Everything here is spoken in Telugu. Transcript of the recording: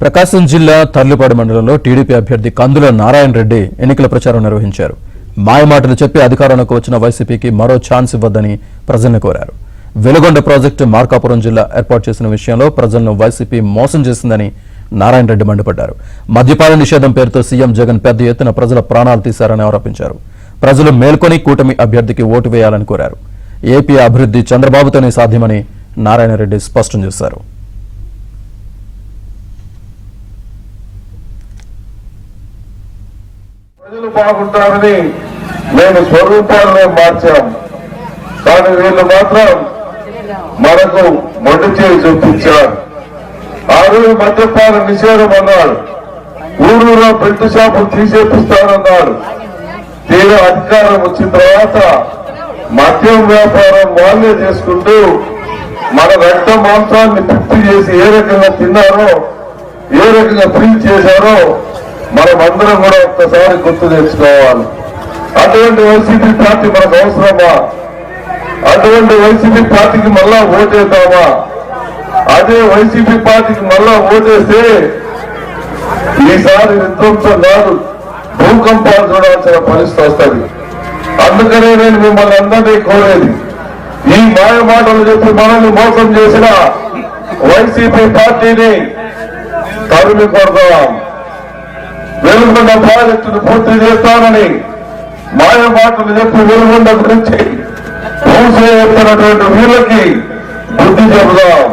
ప్రకాశం జిల్లా తర్లుపాడు మండలంలో టీడీపీ అభ్యర్థి కందుల నారాయణ రెడ్డి ఎన్నికల ప్రచారం నిర్వహించారు. మాయమాటలు చెప్పి అధికారంలోకి వచ్చిన వైసీపీకి మరో ఛాన్స్ ఇవ్వద్దని ప్రజల్ని కోరారు. వెలుగొండ ప్రాజెక్టు మార్కాపురం జిల్లా ఏర్పాటు చేసిన విషయంలో ప్రజలను వైసీపీ మోసం చేసిందని నారాయణ రెడ్డి మండిపడ్డారు. మద్యపాన నిషేధం పేరుతో సీఎం జగన్ పెద్ద ఎత్తున ప్రజల ప్రాణాలు తీశారని ఆరోపించారు. ప్రజలు మేల్కొని కూటమి అభ్యర్థికి ఓటు వేయాలని కోరారు. ఏపీ అభివృద్ధి చంద్రబాబుతోనే సాధ్యమని నారాయణ రెడ్డి స్పష్టం చేశారు. ప్రజలు బాగుంటారని మేము స్వరూపాలనే మార్చాం. కానీ వీళ్ళు మాత్రం మనకు మొండి చేయి చూపించారు. ఆ రోజు మద్యపాన నిషేధం అన్నాడు, ఊరూరా బెల్ట్ షాపులు తీసేపిస్తానన్నాడు. తీరా అధికారం వచ్చిన తర్వాత మద్యం వ్యాపారం వాళ్ళే చేసుకుంటూ మన రక్త మాంసాన్ని పిప్పి చేసి ఏ రకంగా తిన్నారో, ఏ రకంగా ఫీల్ చేశారో మనమందరం కూడా ఒక్కసారి గుర్తు తెచ్చుకోవాలి. అటువంటి వైసీపీ పార్టీ మనకు అవసరమా? అటువంటి వైసీపీ పార్టీకి మళ్ళా ఓటేద్దామా? అదే వైసీపీ పార్టీకి మళ్ళా ఓటేస్తే ఈసారి విధ్వంసం కాదు, భూకంపాలు చూడాల్సిన పరిస్థితి వస్తుంది. అందుకనే నేను మిమ్మల్ని అందరినీ కోరేది, ఈ మాయ మాటలు చెప్పి మనల్ని మోసం చేసిన వైసీపీ పార్టీని తరిమి కొడదాం. వెలుగొండ ప్రాజెక్టును పూర్తి చేస్తానని మాయ మాటలు చెప్పి వెలుగొండ గురించి మూసేస్తున్నటువంటి వీళ్ళకి బుద్ధి చెబుదాం.